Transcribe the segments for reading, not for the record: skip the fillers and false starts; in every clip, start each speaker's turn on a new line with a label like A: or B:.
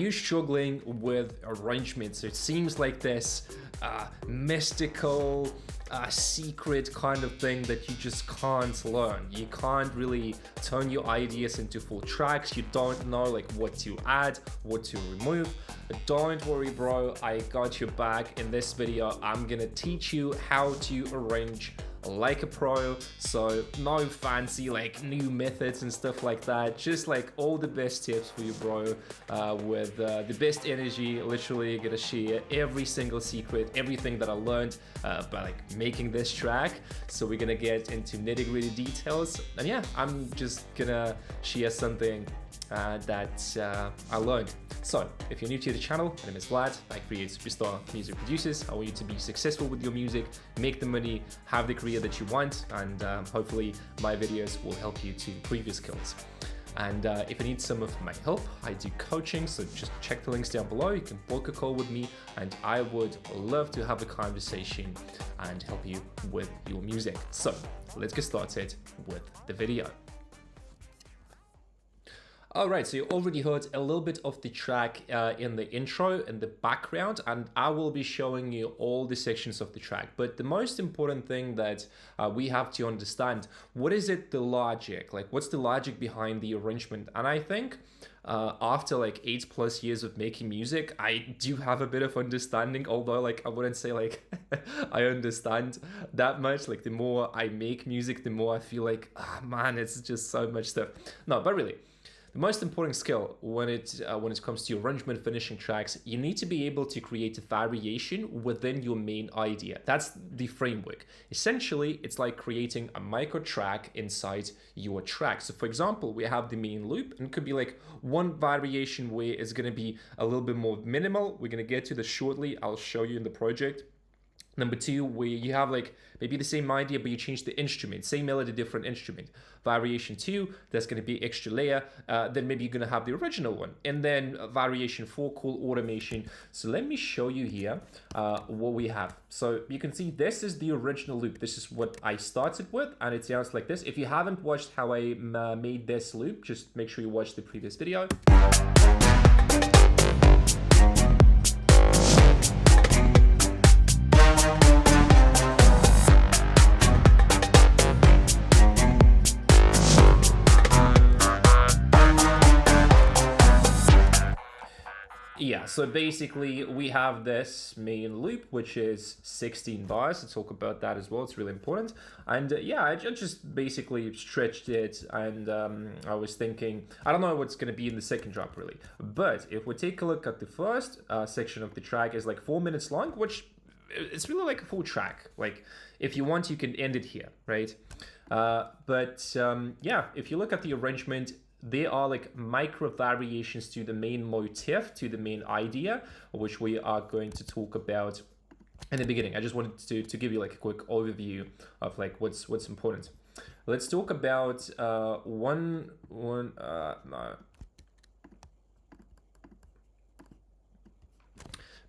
A: You struggling with arrangements? It seems like this mystical secret kind of thing that you just can't learn. You can't really turn your ideas into full tracks. You don't know like what to add, what to remove. Don't worry, bro, I got your back. In this video I'm gonna teach you how to arrange like a pro. So no fancy like new methods and stuff like that, just like all the best tips for you, bro, with the best energy. Literally gonna share every single secret, everything that I learned by like making this track. So we're gonna get into nitty-gritty details, and yeah, I'm just gonna share something that I learned. So if you're new to the channel, my name is Vlad. I create superstar music producers. I want you to be successful with your music, make the money, have the career that you want, and hopefully my videos will help you to improve your skills. And if you need some of my help, I do coaching, so just check the links down below. You can book a call with me, and I would love to have a conversation and help you with your music. So let's get started with the video. Alright, so you already heard a little bit of the track in the intro and the background, and I will be showing you all the sections of the track. But the most important thing that we have to understand, what is it, the logic? Like, what's the logic behind the arrangement? And I think after like 8+ years of making music, I do have a bit of understanding, although like I wouldn't say like I understand that much. Like the more I make music, the more I feel like, man, it's just so much stuff. No, but really, the most important skill when it comes to arrangement, finishing tracks, you need to be able to create a variation within your main idea. That's the framework. Essentially, it's like creating a micro track inside your track. So for example, we have the main loop, and it could be like one variation where it's going to be a little bit more minimal. We're going to get to this shortly. I'll show you in the project. Number two, where you have like maybe the same idea, but you change the instrument, same melody, different instrument. Variation 2, there's going to be extra layer. Then maybe you're going to have the original one. And then variation 4, called automation. So let me show you here what we have. So you can see this is the original loop. This is what I started with, and it sounds like this. If you haven't watched how I made this loop, just make sure you watch the previous video. Yeah, so basically we have this main loop, which is 16 bars. Let's talk about that as well. It's really important. And yeah, I just basically stretched it, and I was thinking, I don't know what's going to be in the second drop really. But if we take a look at the first section of the track, is like 4 minutes long, which it's really like a full track. Like if you want, you can end it here, right? Yeah, if you look at the arrangement, there are like micro variations to the main motif, to the main idea, which we are going to talk about in the beginning. I just wanted to give you like a quick overview of like what's important. Let's talk about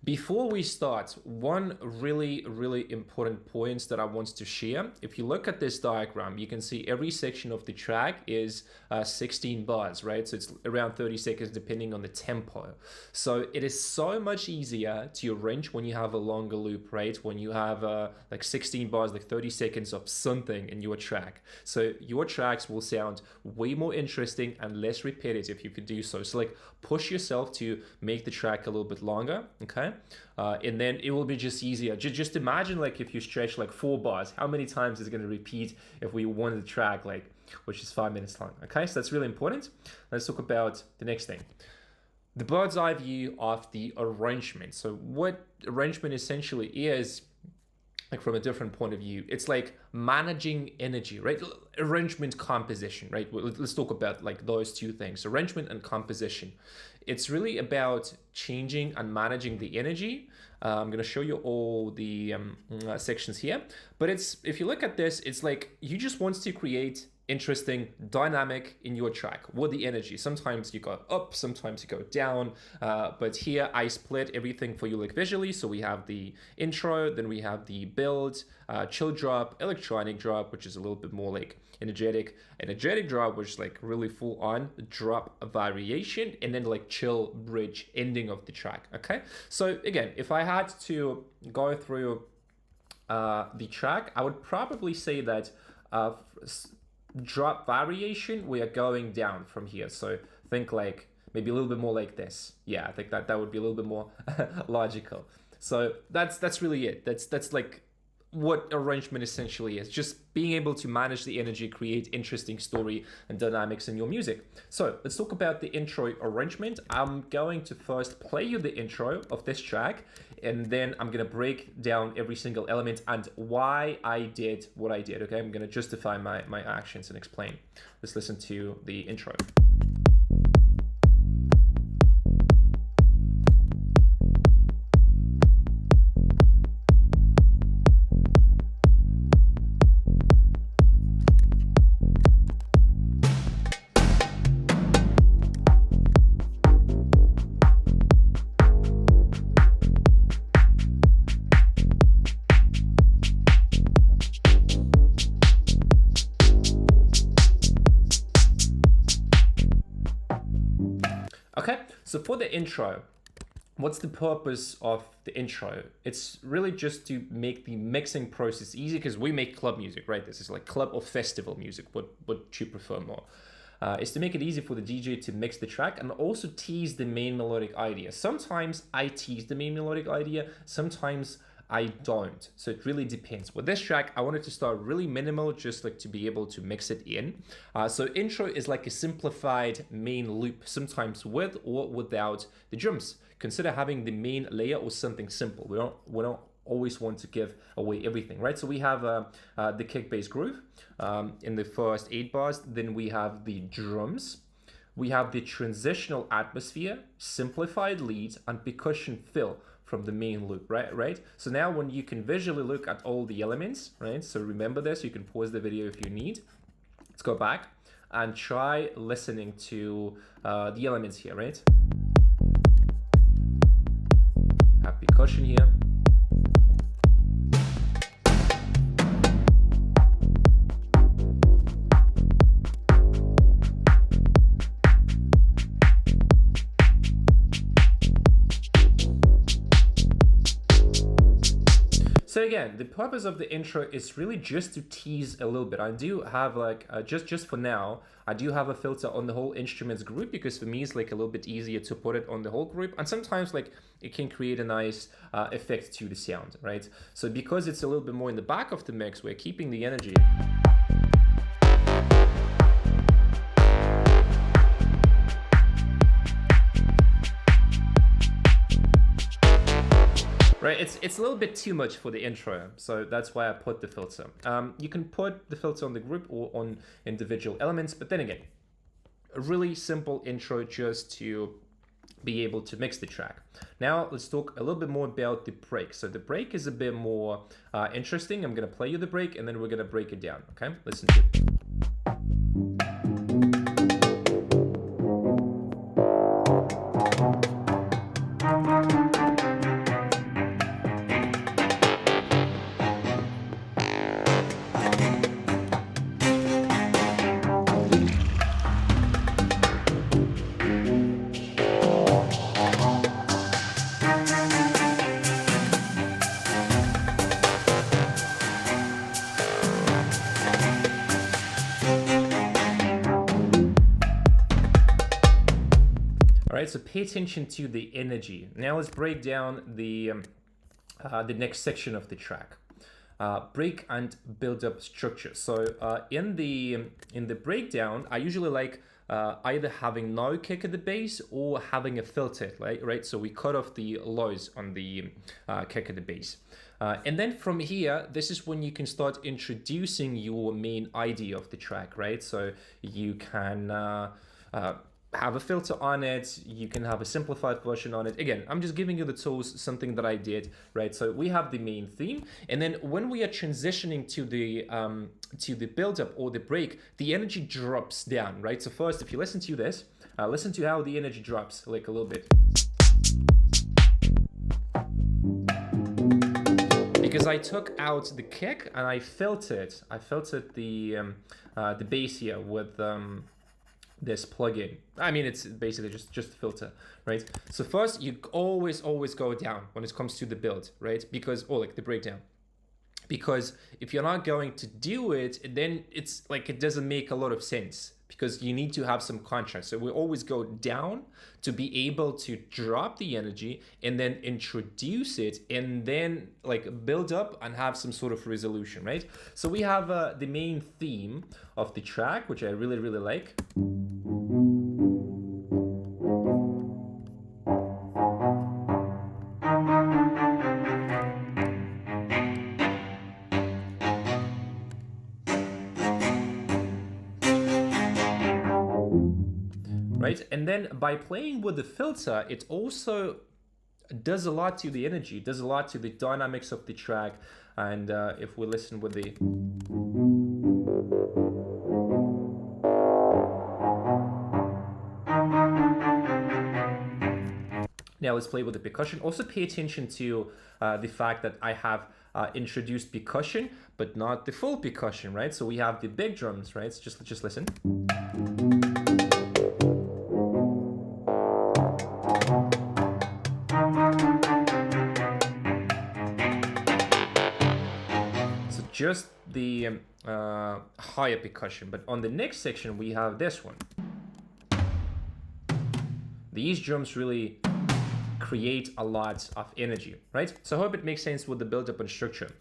A: Before we start, one really important point that I want to share. If you look at this diagram, you can see every section of the track is 16 bars, right? So it's around 30 seconds depending on the tempo. So it is so much easier to arrange when you have a longer loop, right? When you have like 16 bars, like 30 seconds of something in your track. So your tracks will sound way more interesting and less repetitive if you could do so. So like push yourself to make the track a little bit longer, okay? And then it will be just easier. Just imagine like if you stretch like 4 bars, how many times is going to repeat if we wanted the track like, which is 5 minutes long, okay? So that's really important. Let's talk about the next thing. The bird's eye view of the arrangement. So what arrangement essentially is, like from a different point of view, it's like managing energy, right? Arrangement, composition, right? Let's talk about like those two things, arrangement and composition. It's really about changing and managing the energy. I'm going to show you all the sections here, but if you look at this, it's like you just want to create interesting dynamic in your track with the energy. Sometimes you go up, sometimes you go down, but here I split everything for you like visually. So we have the intro, then we have the build, chill drop, electronic drop, which is a little bit more like energetic drop, which is like really full on drop variation, and then like chill bridge ending of the track. Okay, so again, if I had to go through the track, I would probably say that drop variation, we are going down from here. So think like maybe a little bit more like this. Yeah, I think that would be a little bit more logical. So that's really it. That's like what arrangement essentially is, just being able to manage the energy, create interesting story and dynamics in your music. So let's talk about the intro arrangement. I'm going to first play you the intro of this track, and then I'm gonna break down every single element and why I did what I did. Okay, I'm gonna justify my actions and explain. Let's listen to the intro. Okay, so for the intro, what's the purpose of the intro? It's really just to make the mixing process easy, because we make club music, right? This is like club or festival music, what you prefer more. Is to make it easy for the DJ to mix the track and also tease the main melodic idea. Sometimes I tease the main melodic idea, sometimes I don't. So it really depends. With this track, I wanted to start really minimal, just like to be able to mix it in. So intro is like a simplified main loop, sometimes with or without the drums. Consider having the main layer or something simple. We don't always want to give away everything, right? So we have the kick bass groove in the first 8 bars. Then we have the drums. We have the transitional atmosphere, simplified lead, and percussion fill from the main loop, right? So now when you can visually look at all the elements, right? So remember this, you can pause the video if you need. Let's go back and try listening to the elements here, right? Have percussion here. So again, the purpose of the intro is really just to tease a little bit. I do have like, just for now, I do have a filter on the whole instruments group, because for me it's like a little bit easier to put it on the whole group. And sometimes like it can create a nice effect to the sound, right? So because it's a little bit more in the back of the mix, we're keeping the energy. Right, it's a little bit too much for the intro, so that's why I put the filter. You can put the filter on the group or on individual elements, but then again, a really simple intro just to be able to mix the track. Now let's talk a little bit more about the break. So the break is a bit more interesting. I'm gonna play you the break and then we're gonna break it down, okay? Listen to it. All right, so pay attention to the energy. Now let's break down the next section of the track. Break and build up structure. So in the breakdown, I usually like either having no kick at the bass or having a filter, right? So we cut off the lows on the kick at the bass. And then from here, this is when you can start introducing your main idea of the track, right? So you can have a filter on it, you can have a simplified version on it. Again, I'm just giving you the tools, something that I did, right? So we have the main theme, and then when we are transitioning to the build up or the break, the energy drops down, right? So first, if you listen to this, listen to how the energy drops, like a little bit. Because I took out the kick and I filtered the bass here with this plugin. I mean, it's basically just a filter, right? So first, you always go down when it comes to the build, right? Because, or like the breakdown. Because if you're not going to do it, then it's like it doesn't make a lot of sense, because you need to have some contrast. So we always go down to be able to drop the energy and then introduce it and then like build up and have some sort of resolution, right? So we have the main theme of the track, which I really like. Right? And then by playing with the filter, it also does a lot to the energy, does a lot to the dynamics of the track. And if we listen with the... Now let's play with the percussion. Also pay attention to the fact that I have introduced percussion, but not the full percussion, right? So we have the big drums, right? So just listen. Just the higher percussion, but on the next section we have this one. These drums really create a lot of energy, right? So I hope it makes sense with the build-up and structure.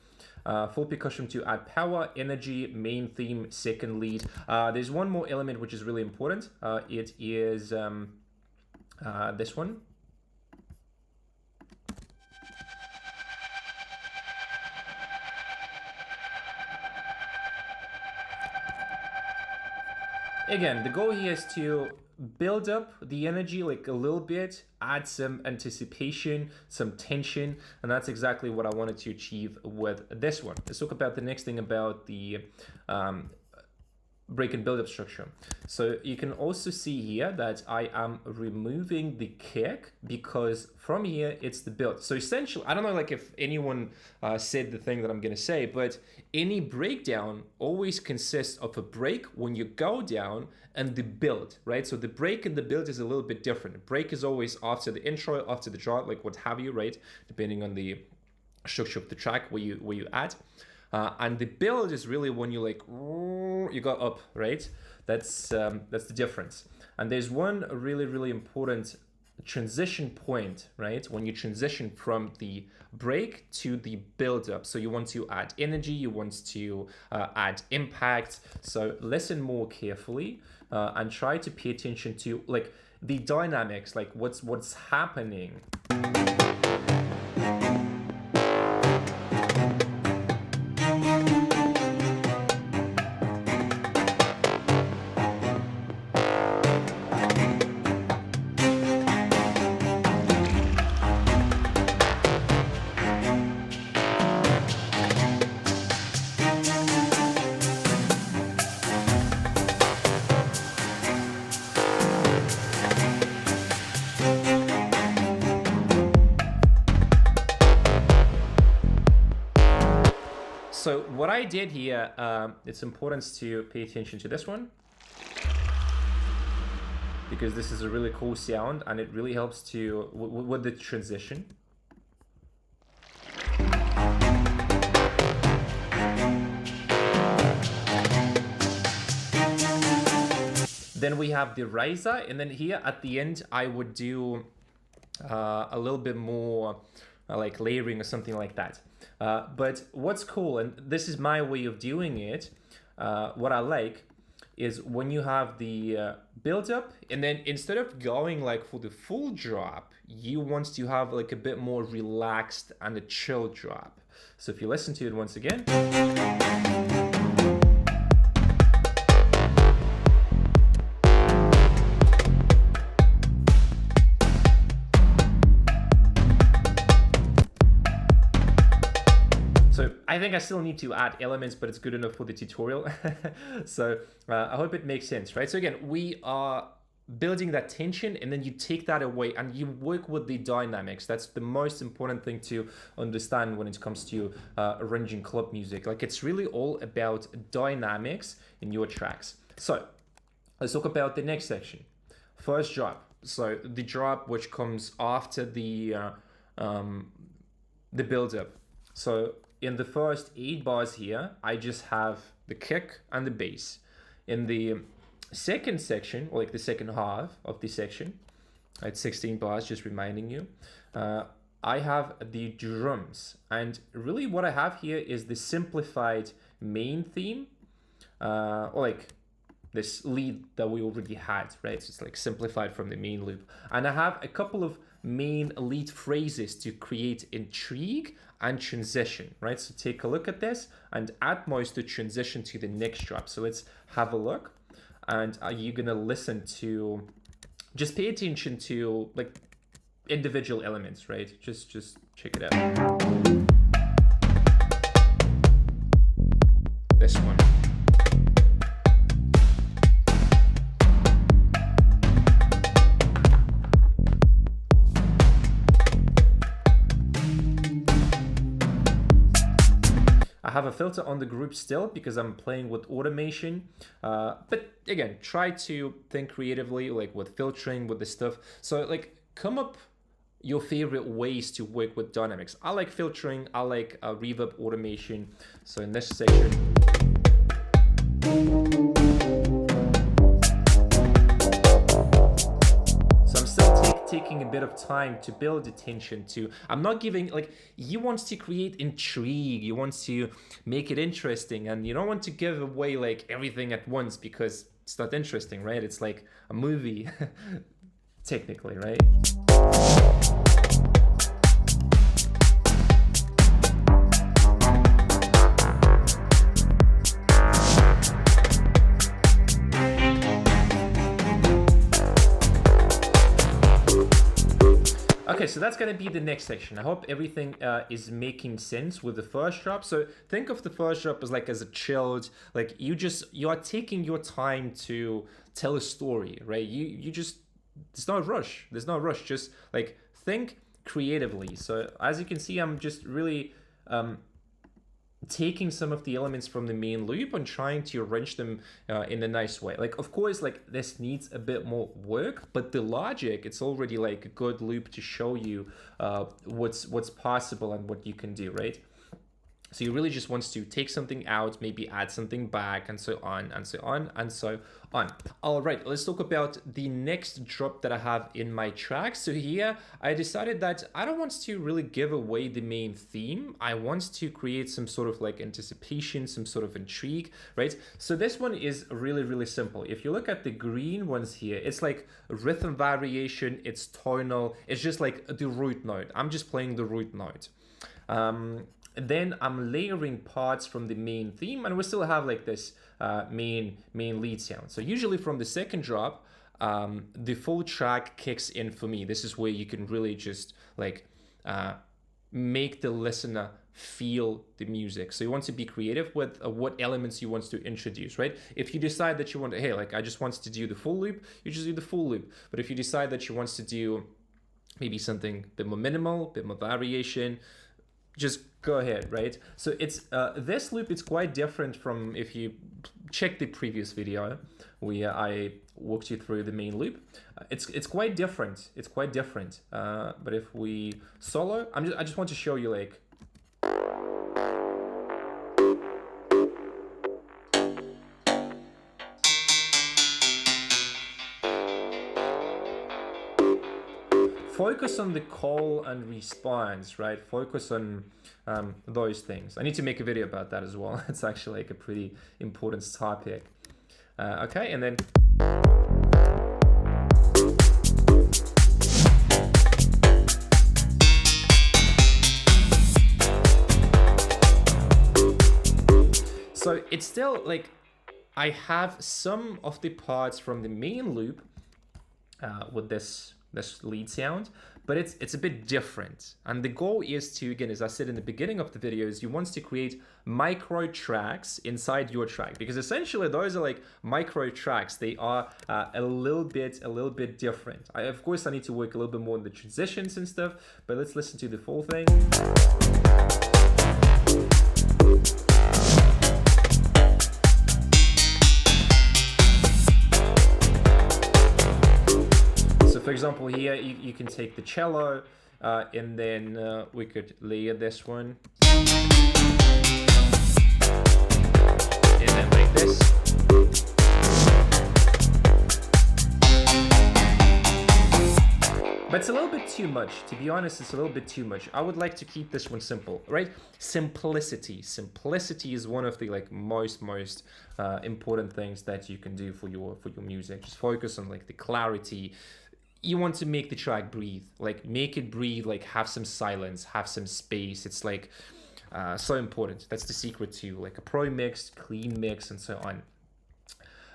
A: Full percussion to add power, energy, main theme, second lead. There's one more element which is really important. It is this one. Again, the goal here is to build up the energy like a little bit, add some anticipation, some tension, and that's exactly what I wanted to achieve with this one. Let's talk about the next thing about the break and build up structure. So you can also see here that I am removing the kick because from here it's the build. So essentially, I don't know like if anyone said the thing that I'm gonna say, but any breakdown always consists of a break when you go down and the build, right? So the break and the build is a little bit different. The break is always after the intro, after the drop, like what have you, right? Depending on the structure of the track where you add. And the build is really when you like you go up, right? That's the difference. And there's one really important transition point, right? When you transition from the break to the build up. So you want to add energy, you want to add impact. So listen more carefully and try to pay attention to like the dynamics, like what's happening. So what I did here, it's important to pay attention to this one because this is a really cool sound and it really helps to with the transition. Then we have the riser, and then here at the end I would do a little bit more like layering or something like that. But what's cool, and this is my way of doing it, what I like is when you have the build up and then instead of going like for the full drop, you want to have like a bit more relaxed and a chill drop. So if you listen to it once again. I think I still need to add elements, but it's good enough for the tutorial. So I hope it makes sense, right? So again, we are building that tension, and then you take that away and you work with the dynamics. That's the most important thing to understand when it comes to arranging club music. Like, it's really all about dynamics in your tracks. So let's talk about the next section. First drop. So the drop which comes after the build-up. So in the first 8 bars here, I just have the kick and the bass. In the second section, or like the second half of the section, it's 16 bars, just reminding you, I have the drums. And really what I have here is the simplified main theme, or like this lead that we already had, right? So it's like simplified from the main loop. And I have a couple of main lead phrases to create intrigue and transition, right? So take a look at this and Atmos to transition to the next drop. So let's have a look. And are you gonna listen to, just pay attention to like individual elements, right? Just check it out. This one. I have a filter on the group still because I'm playing with automation, but again, try to think creatively, like with filtering, with the stuff. So like, come up your favorite ways to work with dynamics. I like filtering, I like reverb automation. So in this section, taking a bit of time to build attention to. I'm not giving, like, you want to create intrigue, you want to make it interesting, and you don't want to give away like everything at once because it's not interesting, right? It's like a movie technically, right? Okay, so that's gonna be the next section. I hope everything is making sense with the first drop. So think of the first drop as like as a chilled, like you are taking your time to tell a story, right? You just, there's no rush. There's no rush. Just like think creatively. So as you can see, I'm just really taking some of the elements from the main loop and trying to arrange them in a nice way. Like, of course, like this needs a bit more work, but the logic, it's already like a good loop to show you what's possible and what you can do, right? So you really just want to take something out, maybe add something back, and so on and so on and so on. All right, let's talk about the next drop that I have in my track. So here I decided that I don't want to really give away the main theme. I want to create some sort of like anticipation, some sort of intrigue, right? So this one is really, really simple. If you look at the green ones here, it's like rhythm variation, it's tonal, it's just like the root note. I'm just playing the root note. Then I'm layering parts from the main theme, and we still have like this main lead sound. So usually from the second drop, the full track kicks in for me. This is where you can really just like make the listener feel the music. So you want to be creative with what elements you want to introduce, right? If you decide that you want to, hey, like I just want to do the full loop, you just do the full loop. But if you decide that you want to do maybe something a bit more minimal, a bit more variation, just go ahead, right? So it's this loop, it's quite different from if you check the previous video where I walked you through the main loop. It's quite different. It's quite different. But if we solo, I just want to show you like. Focus on the call and response, right? Focus on those things. I need to make a video about that as well. It's actually like a pretty important topic. Okay, and then so it's still like I have some of the parts from the main loop with this lead sound, but it's a bit different. And the goal is to, again, as I said in the beginning of the video, is you want to create micro tracks inside your track, because essentially those are like micro tracks. They are a little bit different. Of course, I need to work a little bit more on the transitions and stuff, but let's listen to the full thing. For example, here you can take the cello and then we could layer this one and then like this. But it's a little bit too much, to be honest. It's a little bit too much. I would like to keep this one simple, right? Simplicity is one of the like most important things that you can do for your music. Just focus on like the clarity. You want to make the track breathe, like make it breathe, like have some silence, have some space. It's like so important. That's the secret to like a pro mix, clean mix, and so on.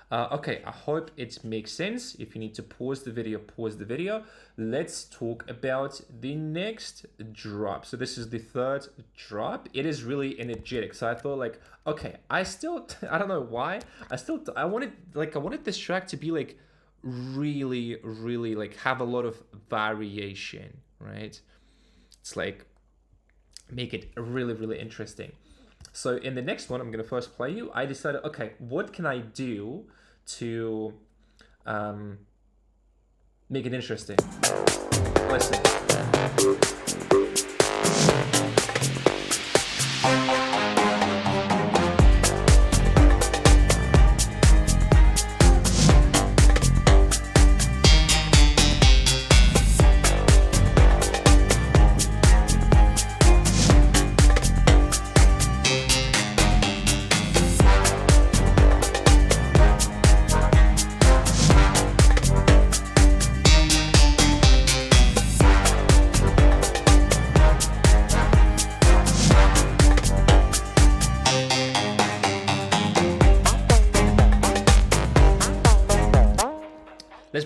A: Okay, I hope it makes sense. If you need to pause the video, pause the video. Let's talk about the next drop. So this is the third drop. It is really energetic. So I thought like, okay, I don't know why. I wanted this track to be like really like have a lot of variation, right? It's like make it really interesting. So in the next one, I'm gonna first play you. I decided, okay, what can I do to make it interesting? Listen. Let's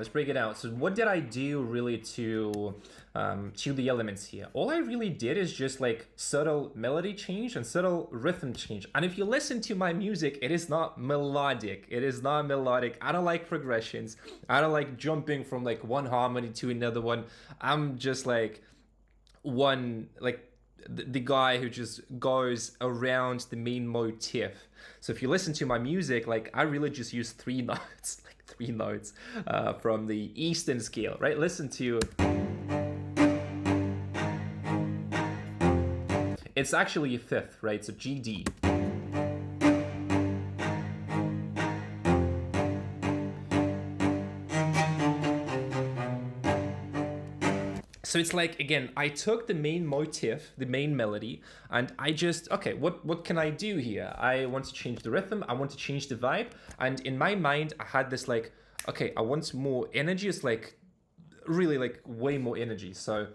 A: break it down. So what did I do really to the elements here? All I really did is just like subtle melody change and subtle rhythm change. And if you listen to my music, it is not melodic. I don't like progressions. I don't like jumping from like one harmony to another one. I'm just like the guy who just goes around the main motif. So if you listen to my music, like I really just use three notes, from the Eastern scale, right? Listen to, it's actually a fifth, right? So GD. So it's like, again, I took the main motif, the main melody, and I just, okay, what can I do here? I want to change the rhythm, I want to change the vibe, and in my mind, I had this like, okay, I want more energy. It's like, really like way more energy, so.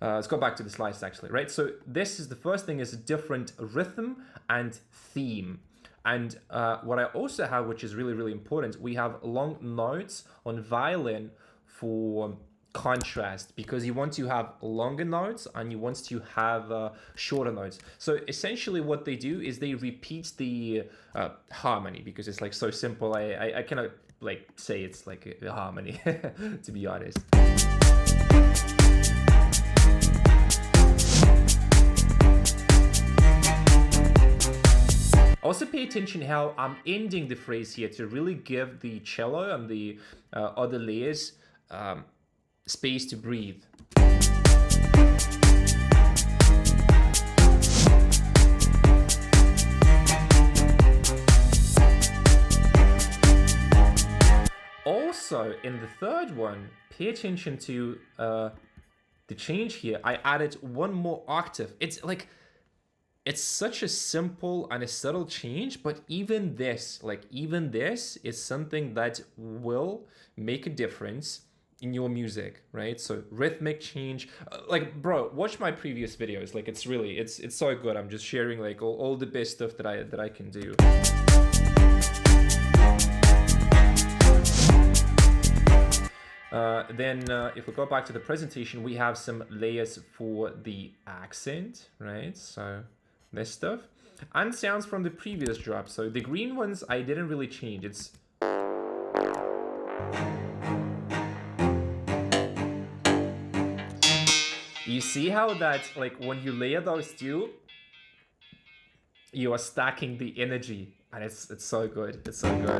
A: Let's go back to the slice actually, right? So this is the first thing, is a different rhythm and theme. And what I also have, which is really important, we have long notes on violin for contrast, because you want to have longer notes and you want to have shorter notes. So essentially what they do is they repeat the harmony, because it's like so simple. I cannot like say it's like a harmony, to be honest. Also pay attention how I'm ending the phrase here to really give the cello and the other layers space to breathe. Also, in the third one, pay attention to the change here. I added one more octave. It's such a simple and a subtle change, but even this is something that will make a difference in your music, right? So rhythmic change, like bro, watch my previous videos. Like it's so good. I'm just sharing like all the best stuff that I can do. Then if we go back to the presentation, we have some layers for the accent, right? So this stuff. And sounds from the previous drop. So the green ones, I didn't really change. It's... You see how that, like, when you layer those two, you are stacking the energy. And it's so good. It's so good.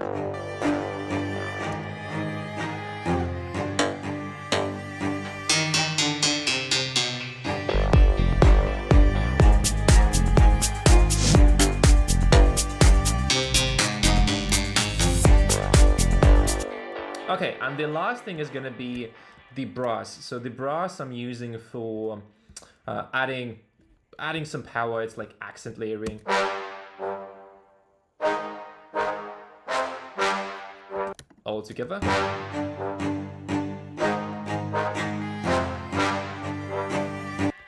A: Okay, and the last thing is gonna be the brass. So the brass I'm using for adding some power. It's like accent layering. All together.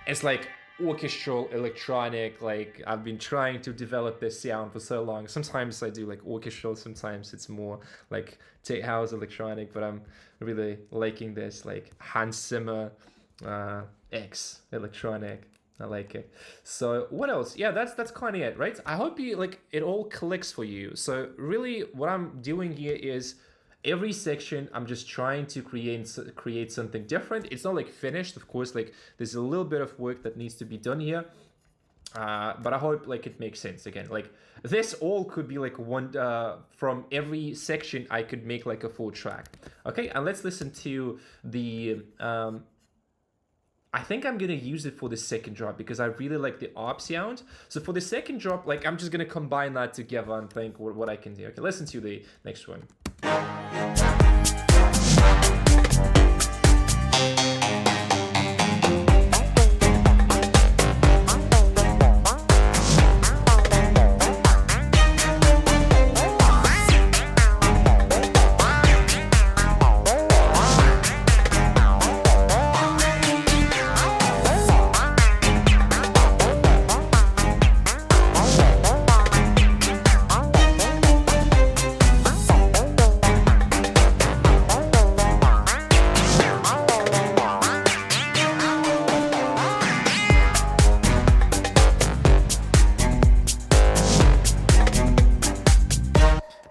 A: It's like orchestral electronic. Like, I've been trying to develop this sound for so long. Sometimes I do like orchestral, sometimes it's more like tech house electronic, but I'm really liking this like Hans Zimmer X electronic. I like it. So what else? Yeah, that's kind of it, right? I hope you like it all clicks for you. So really what I'm doing here is every section I'm just trying to create something different. It's not like finished, of course, like there's a little bit of work that needs to be done here, but I hope like it makes sense. Again, like this all could be like one from every section I could make like a full track. Okay, and let's listen to the I think I'm gonna use it for the second drop because I really like the ARP sound. So for the second drop, like I'm just gonna combine that together and think what I can do. Okay, listen to the next one.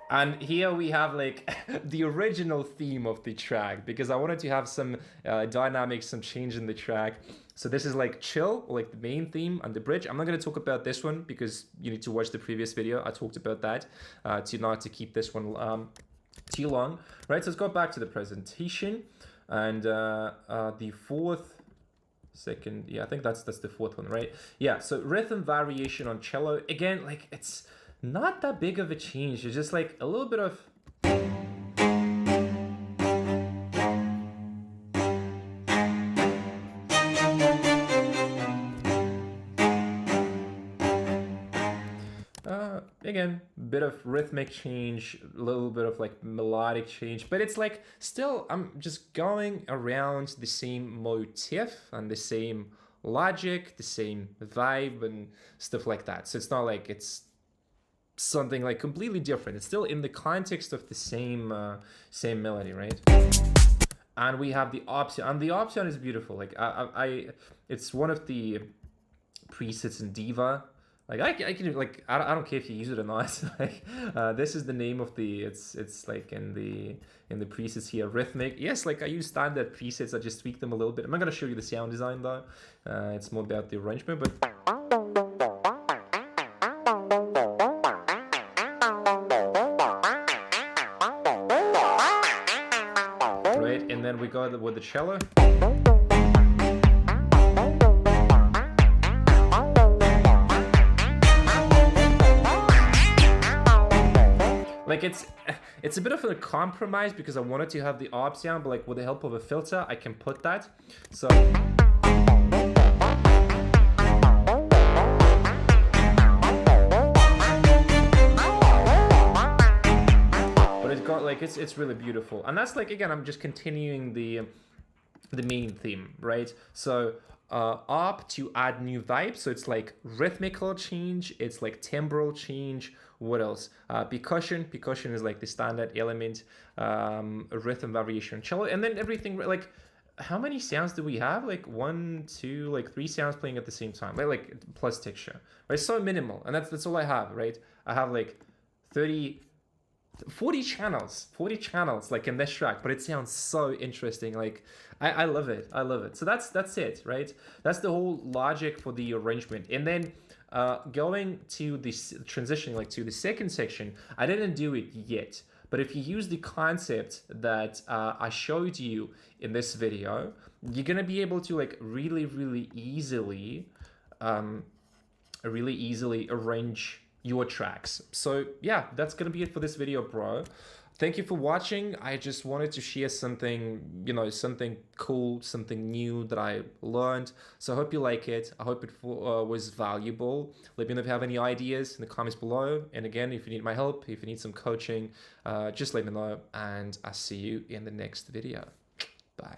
A: And here we have like the original theme of the track because I wanted to have some dynamics, some change in the track. So this is like chill, like the main theme and the bridge. I'm not going to talk about this one because you need to watch the previous video. I talked about that to keep this one too long, right? So let's go back to the presentation and the fourth, second, yeah, I think that's the fourth one, right? Yeah, so rhythm variation on cello. Again, like it's not that big of a change. It's just like a little bit of again, bit of rhythmic change, a little bit of like melodic change, but it's like still I'm just going around the same motif and the same logic, the same vibe and stuff like that. So it's not like it's something like completely different. It's still in the context of the same melody, right? And we have the option, and the option is beautiful. Like it's one of the presets in Diva. Like I can like I don't care if you use it or not. Like this is the name of the it's like in the presets here, rhythmic. Yes, like I use standard presets. I just tweak them a little bit. I'm not gonna show you the sound design though. It's more about the arrangement, but. Right, and then we go with the cello. Like it's a bit of a compromise because I wanted to have the ARP sound, but like with the help of a filter, I can put that. So. But it's got like it's really beautiful, and that's like again I'm just continuing the main theme, right? So up to add new vibes. So it's like rhythmical change, it's like timbral change. What else? Percussion is like the standard element. Rhythm variation, cello, and then everything like how many sounds do we have? Like one, two, like three sounds playing at the same time, right? Like plus texture, right? So minimal, and that's all I have, right? I have like 30, 40 channels like in this track, but it sounds so interesting. Like I love it. I love it. So that's it, right? That's the whole logic for the arrangement. And then going to the transitioning like to the second section, I didn't do it yet. But if you use the concept that I showed you in this video, you're gonna be able to like really easily arrange your tracks. So yeah, that's gonna be it for this video, bro. Thank you for watching. I just wanted to share something, something cool, something new that I learned. So I hope you like it. I hope it was valuable. Let me know if you have any ideas in the comments below. And again, if you need my help, if you need some coaching, just let me know. And I'll see you in the next video. Bye.